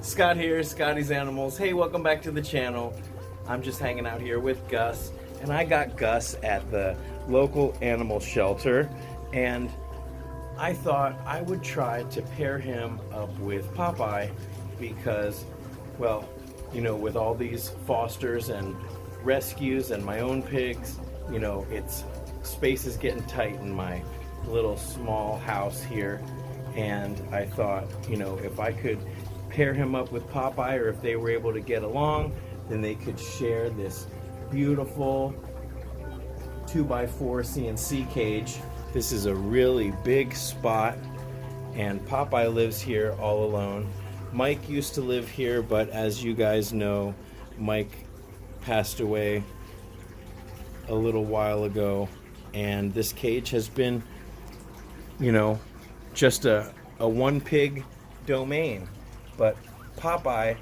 Scott here, Scotty's Animals. Hey, welcome back to the channel. I'm just hanging out here with Gus, and I got Gus at the local animal shelter, and I thought I would try to pair him up with Popeye because, well, you know, with all these fosters and rescues and my own pigs, you know, space is getting tight in my little small house here, and I thought, you know, if I could pair him up with Popeye, or if they were able to get along, then they could share this beautiful 2x4 CNC cage. This is a really big spot, and Popeye lives here all alone. Mike used to live here, but as you guys know, Mike passed away a little while ago, and this cage has been, you know, just a one pig domain. But Popeye,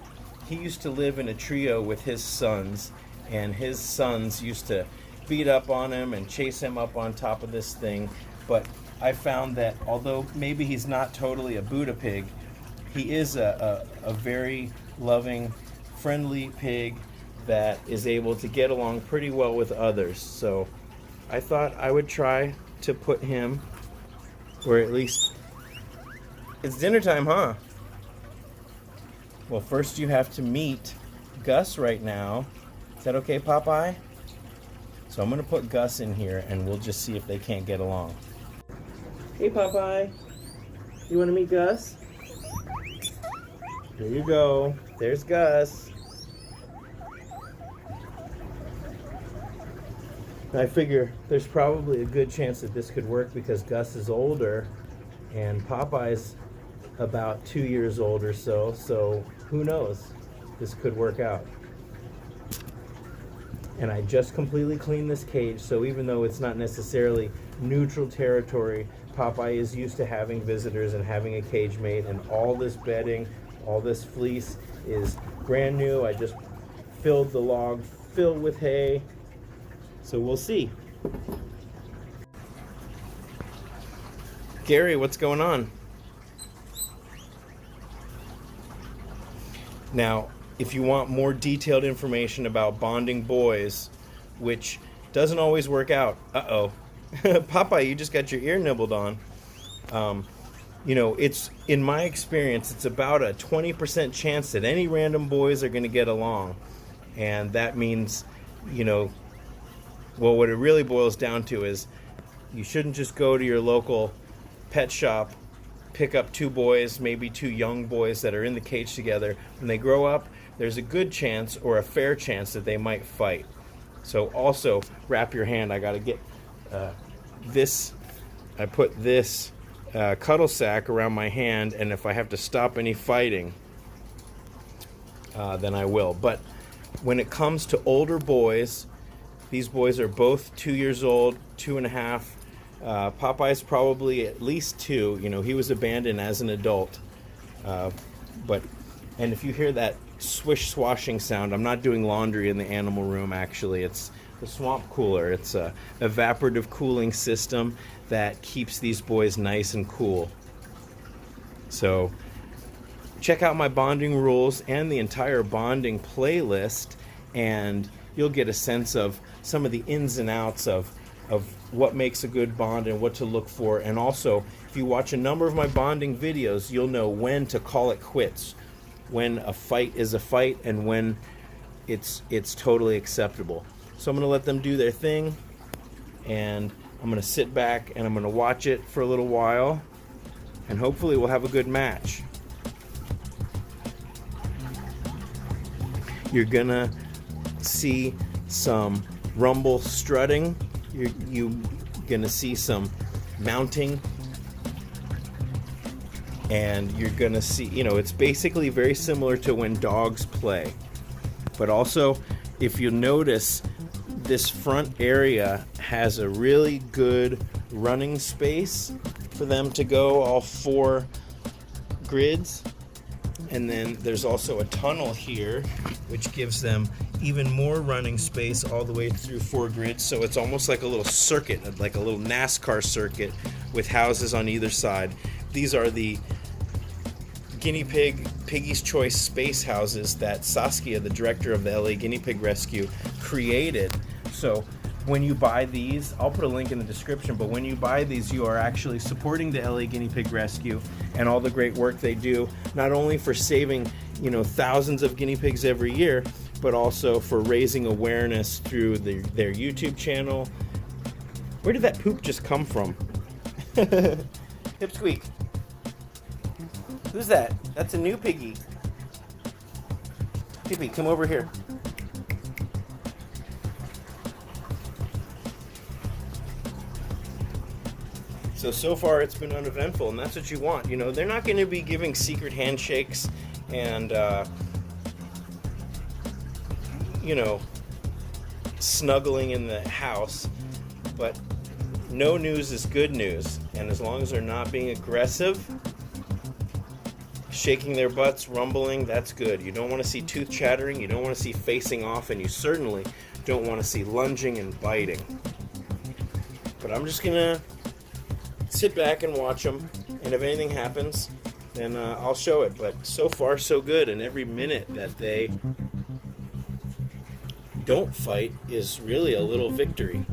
he used to live in a trio with his sons, and his sons used to beat up on him and chase him up on top of this thing. But I found that although maybe he's not totally a Buddha pig, he is a very loving, friendly pig that is able to get along pretty well with others. So I thought I would try to put him, or at least, it's dinner time, huh? Well, first you have to meet Gus right now. Is that okay, Popeye? So I'm going to put Gus in here, and we'll just see if they can't get along. Hey, Popeye. You want to meet Gus? Here you go. There's Gus. I figure there's probably a good chance that this could work because Gus is older, and Popeye's about 2 years old or so, so who knows, this could work out. And I just completely cleaned this cage, so even though it's not necessarily neutral territory, Popeye is used to having visitors and having a cage mate, and all this bedding, all this fleece is brand new. I just filled the log filled with hay, so we'll see. Gary, what's going on? Now, if you want more detailed information about bonding boys, which doesn't always work out, Popeye, you just got your ear nibbled on. You know, it's, in my experience, it's about a 20% chance that any random boys are going to get along. And that means, you know, well, what it really boils down to is you shouldn't just go to your local pet shop, pick up two boys, maybe two young boys that are in the cage together. When they grow up, there's a good chance or a fair chance that they might fight. So also wrap your hand. I got to get this. I put this cuddle sack around my hand, and if I have to stop any fighting, then I will. But when it comes to older boys, these boys are both 2 years old, 2.5. Popeye's probably at least 2. You know, he was abandoned as an adult. And if you hear that swish swashing sound, I'm not doing laundry in the animal room, actually. It's the swamp cooler. It's a evaporative cooling system that keeps these boys nice and cool. So check out my bonding rules and the entire bonding playlist, and you'll get a sense of some of the ins and outs of what makes a good bond and what to look for. And also, if you watch a number of my bonding videos, you'll know when to call it quits, when a fight is a fight, and when it's totally acceptable. So I'm going to let them do their thing, and I'm going to sit back and I'm going to watch it for a little while, and hopefully we'll have a good match. You're going to see some rumble strutting. You're gonna see some mounting, and you're gonna see, you know, it's basically very similar to when dogs play. But also, if you notice, this front area has a really good running space for them to go, all 4 grids. And then there's also a tunnel here, which gives them even more running space all the way through 4 grids. So it's almost like a little circuit, like a little NASCAR circuit with houses on either side. These are the guinea pig, Piggy's Choice space houses that Saskia, the director of the LA Guinea Pig Rescue, created. So when you buy these, I'll put a link in the description, but when you buy these, you are actually supporting the LA Guinea Pig Rescue and all the great work they do, not only for saving, thousands of guinea pigs every year, but also for raising awareness through their YouTube channel. Where did that poop just come from? Pipsqueak. Who's that? That's a new piggy. Pippy, come over here. So far it's been uneventful, and that's what you want. They're not going to be giving secret handshakes and, snuggling in the house, but no news is good news. And as long as they're not being aggressive, shaking their butts, rumbling, that's good. You don't want to see tooth chattering, you don't want to see facing off, and you certainly don't want to see lunging and biting. But I'm just gonna sit back and watch them, and if anything happens, then I'll show it. But so far so good, and every minute that they don't fight is really a little victory.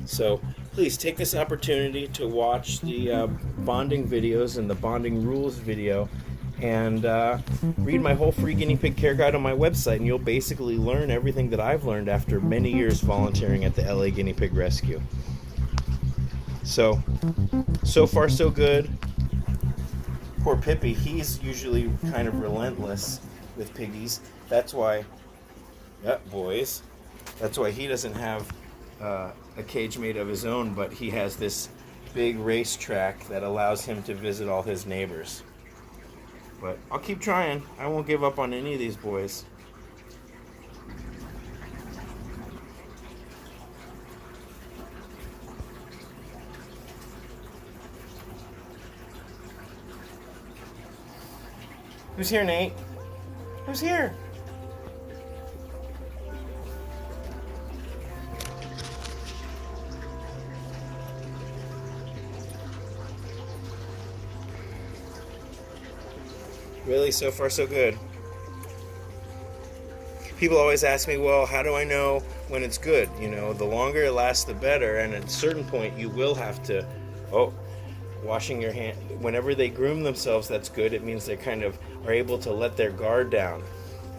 So please take this opportunity to watch the bonding videos and the bonding rules video, and read my whole free guinea pig care guide on my website, and you'll basically learn everything that I've learned after many years volunteering at the LA Guinea Pig Rescue. So far so good. Poor Pippy, he's usually kind of relentless with piggies. That's why, boys, that's why he doesn't have a cage made of his own, but he has this big racetrack that allows him to visit all his neighbors. But I'll keep trying. I won't give up on any of these boys. Who's here, Nate? Who's here? Really, so far so good. People always ask me, well, how do I know when it's good? The longer it lasts, the better. And at a certain point, you will have to, washing your hand. Whenever they groom themselves, that's good. It means they kind of are able to let their guard down.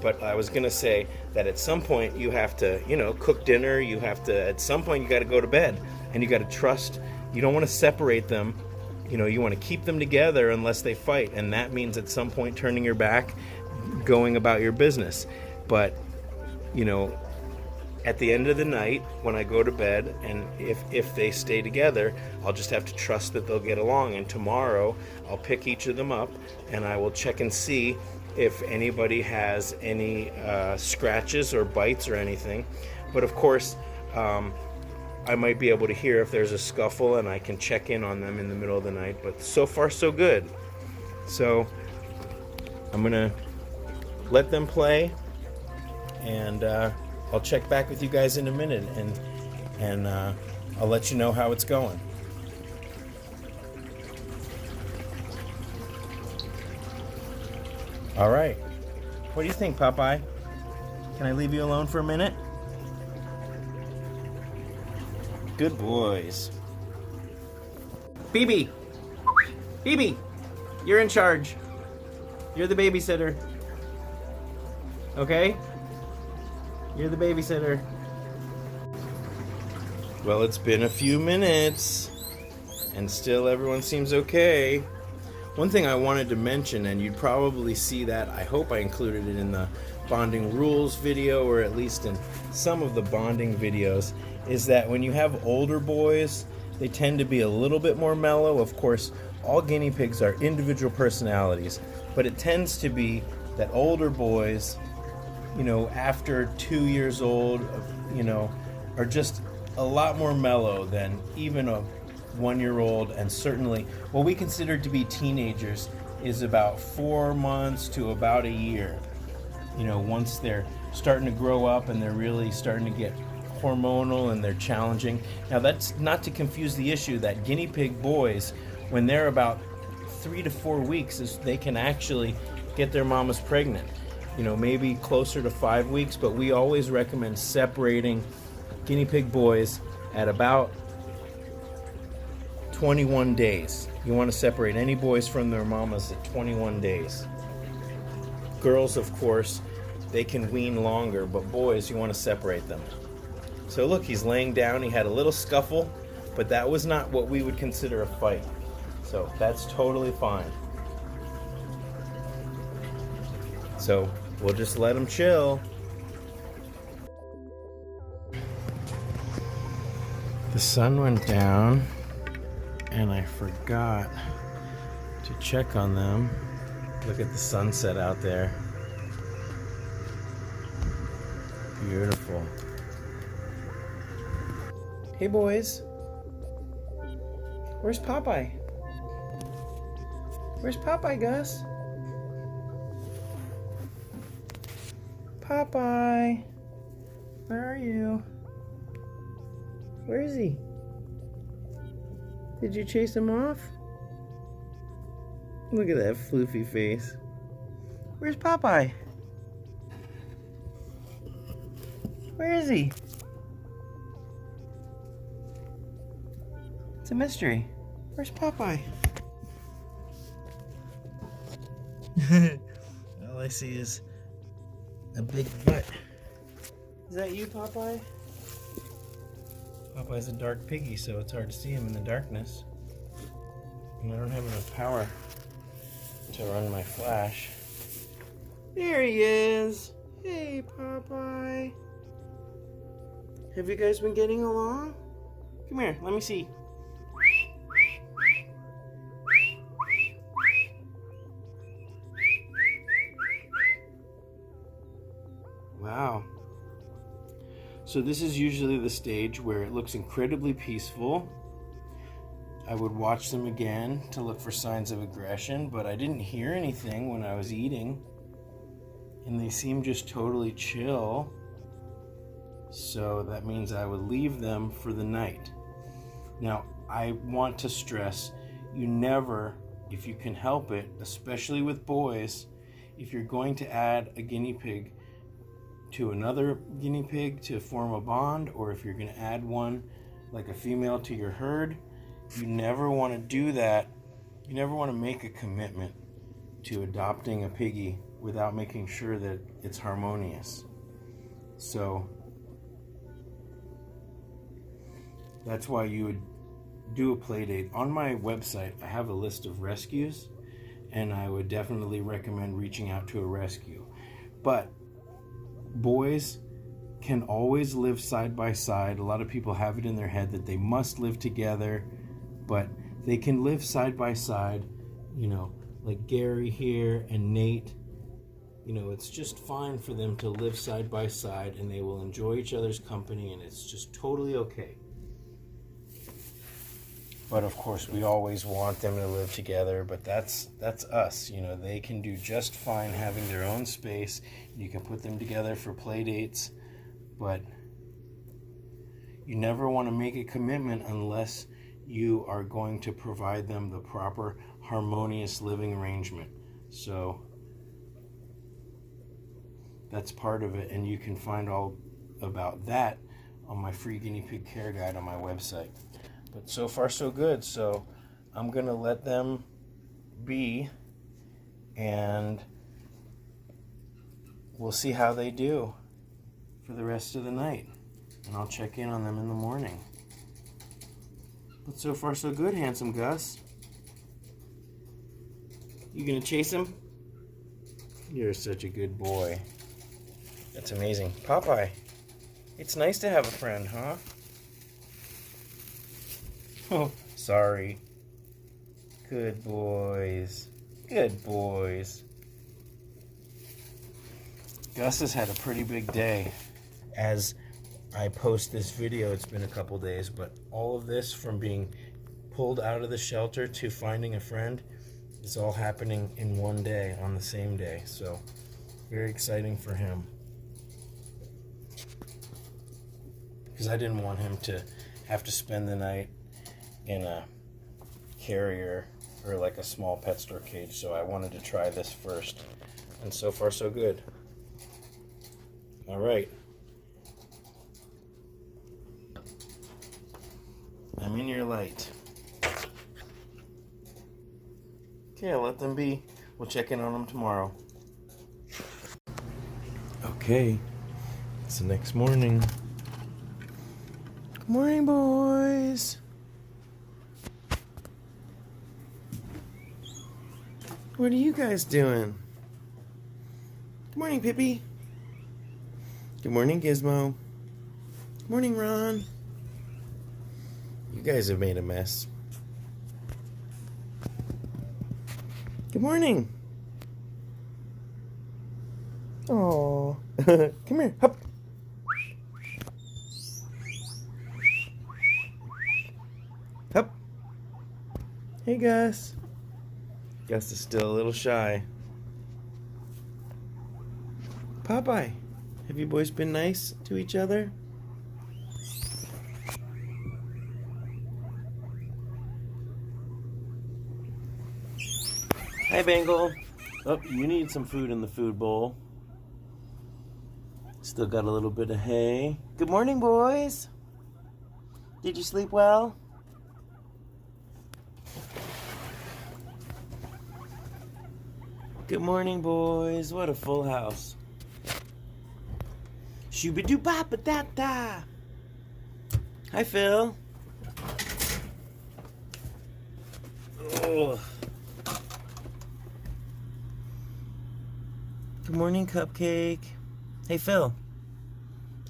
But I was going to say that at some point, you have to, cook dinner. You have to, at some point, you got to go to bed. And you got to trust. You don't want to separate them. You want to keep them together unless they fight, and that means at some point turning your back, going about your business. But, at the end of the night, when I go to bed, and if they stay together, I'll just have to trust that they'll get along. And tomorrow, I'll pick each of them up, and I will check and see if anybody has any scratches or bites or anything. But of course, I might be able to hear if there's a scuffle, and I can check in on them in the middle of the night. But so far so good. So I'm gonna let them play, and I'll check back with you guys in a minute, and I'll let you know how it's going. All right. What do you think, Popeye? Can I leave you alone for a minute? Good boys. BB! BB! You're in charge. You're the babysitter. Okay? You're the babysitter. Well, it's been a few minutes, and still everyone seems okay. One thing I wanted to mention, and you'd probably see that, I hope I included it in the bonding rules video, or at least in some of the bonding videos, is that when you have older boys, they tend to be a little bit more mellow. Of course, all guinea pigs are individual personalities, but it tends to be that older boys, after 2 years old, are just a lot more mellow than even a 1-year-old, and certainly what we consider to be teenagers is about 4 months to about a year. Once they're starting to grow up and they're really starting to get hormonal and they're challenging. Now, that's not to confuse the issue that guinea pig boys, when they're about 3 to 4 weeks is they can actually get their mamas pregnant. You know, maybe closer to 5 weeks, but we always recommend separating guinea pig boys at about 21 days. You want to separate any boys from their mamas at 21 days. Girls, of course, they can wean longer, but boys, you want to separate them. So look, he's laying down. He had a little scuffle, but that was not what we would consider a fight. So that's totally fine. So we'll just let him chill. The sun went down and I forgot to check on them. Look at the sunset out there. Beautiful. Hey boys, where's Popeye? Where's Popeye, Gus? Popeye, where are you? Where is he? Did you chase him off? Look at that floofy face. Where's Popeye? Where is he? It's a mystery. Where's Popeye? All I see is a big butt. Is that you, Popeye? Popeye's a dark piggy, so it's hard to see him in the darkness. And I don't have enough power to run my flash. There he is! Hey, Popeye! Have you guys been getting along? Come here, let me see. Wow. So this is usually the stage where it looks incredibly peaceful. I would watch them again to look for signs of aggression, but I didn't hear anything when I was eating. And they seem just totally chill. So that means I would leave them for the night. Now, I want to stress, you never, if you can help it, especially with boys, if you're going to add a guinea pig to another guinea pig to form a bond, or if you're going to add one like a female to your herd, you never want to do that. You never want to make a commitment to adopting a piggy without making sure that it's harmonious. So that's why you would do a play date. On my website, I have a list of rescues, and I would definitely recommend reaching out to a rescue. But boys can always live side by side. A lot of people have it in their head that they must live together, but they can live side by side, you know, like Gary here and Nate. You know, it's just fine for them to live side by side, and they will enjoy each other's company, and it's just totally okay. But of course, we always want them to live together, but that's us. You know, they can do just fine having their own space. You can put them together for play dates, but you never want to make a commitment unless you are going to provide them the proper harmonious living arrangement. So that's part of it, and you can find all about that on my free guinea pig care guide on my website. But so far so good, so I'm gonna let them be, and we'll see how they do for the rest of the night, and I'll check in on them in the morning. But so far so good, handsome Gus. You gonna chase him? You're such a good boy. That's amazing. Popeye, it's nice to have a friend, huh? Oh, sorry. Good boys. Good boys. Gus has had a pretty big day. As I post this video, it's been a couple days, but all of this, from being pulled out of the shelter to finding a friend, is all happening in one day, on the same day. So, very exciting for him. Because I didn't want him to have to spend the night in a carrier or like a small pet store cage, so I wanted to try this first. And so far so good. All right. I'm in your light. Okay, I'll let them be. We'll check in on them tomorrow. Okay, it's the next morning. Good morning, boys. What are you guys doing? Good morning, Pippi. Good morning, Gizmo. Good morning, Ron. You guys have made a mess. Good morning. Oh, come here. Hup. Hup. Hey, Gus. Gus is still a little shy. Popeye, have you boys been nice to each other? Hi, Bengal. Oh, you need some food in the food bowl. Still got a little bit of hay. Good morning, boys. Did you sleep well? Good morning, boys. What a full house. Shooba-doo-ba-ba-da-da. Hi, Phil. Oh. Good morning, Cupcake. Hey, Phil.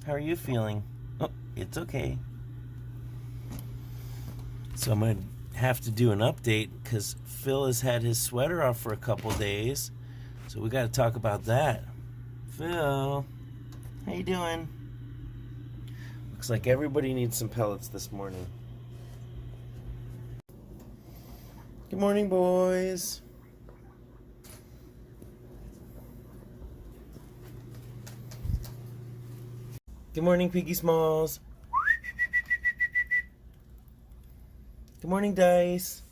How are you feeling? Oh, it's okay. So I'm going to have to do an update because Phil has had his sweater off for a couple days. So we got to talk about that. Phil, how you doing? Looks like everybody needs some pellets this morning. Good morning, boys. Good morning, Piggy Smalls. Good morning, Dice.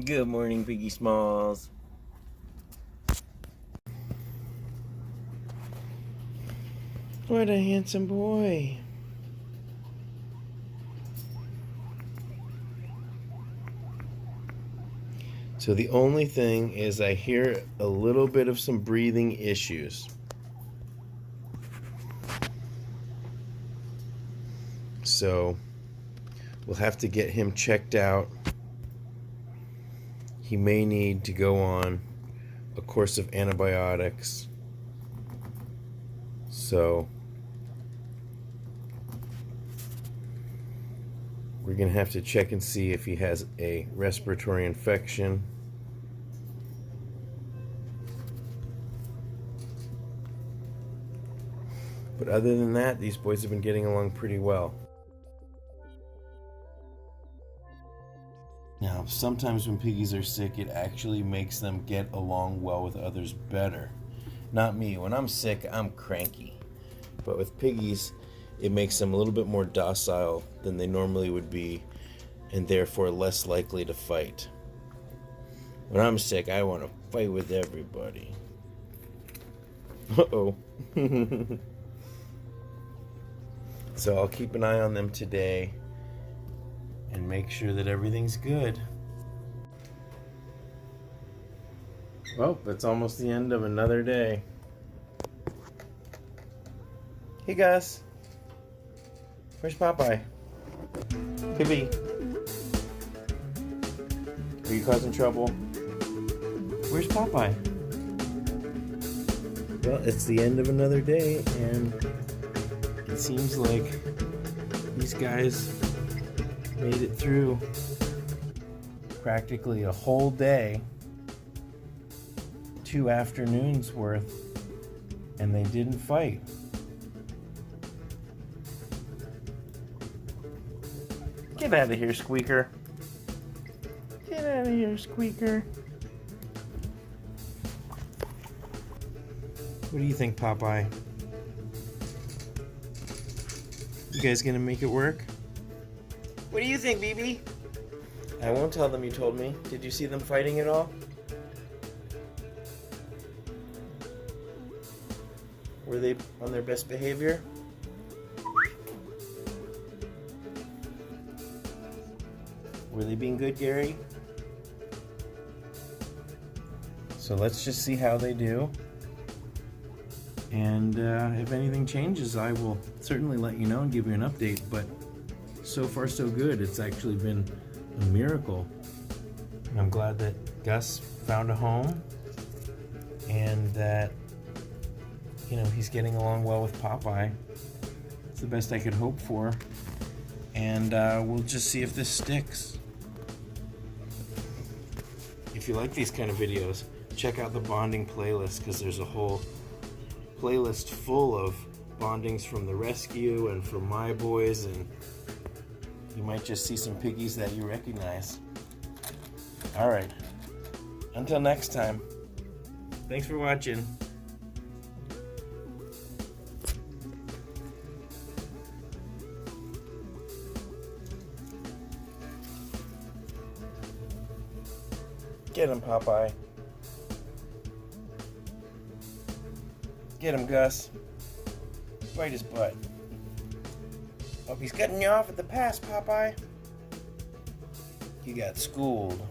Good morning, Piggy Smalls. What a handsome boy. So the only thing is I hear a little bit of some breathing issues. So we'll have to get him checked out. He may need to go on a course of antibiotics. So we're going to have to check and see if he has a respiratory infection. But other than that, these boys have been getting along pretty well. Now, sometimes when piggies are sick, it actually makes them get along well with others better. Not me. When I'm sick, I'm cranky. But with piggies, it makes them a little bit more docile than they normally would be, and therefore less likely to fight. When I'm sick, I want to fight with everybody. Uh-oh. So I'll keep an eye on them today and make sure that everything's good. Well, it's almost the end of another day. Hey, Gus. Where's Popeye? Pippi. Are you causing trouble? Where's Popeye? Well, it's the end of another day, and it seems like these guys made it through practically a whole day, 2 afternoons worth, and they didn't fight. Get out of here, Squeaker. Get out of here, Squeaker. What do you think, Popeye? You guys gonna make it work? What do you think, BB? I won't tell them you told me. Did you see them fighting at all? Were they on their best behavior? Were they being good, Gary? So let's just see how they do. And if anything changes, I will certainly let you know and give you an update. But so far, so good. It's actually been a miracle. And I'm glad that Gus found a home and that, you know, he's getting along well with Popeye. It's the best I could hope for. And we'll just see if this sticks. If you like these kind of videos, check out the bonding playlist, because there's a whole playlist full of bondings from the rescue and from my boys, and you might just see some piggies that you recognize. Alright, until next time, thanks for watching. Get him, Popeye. Get him, Gus. Bite his butt. Oh, he's cutting you off at the pass, Popeye. You got schooled.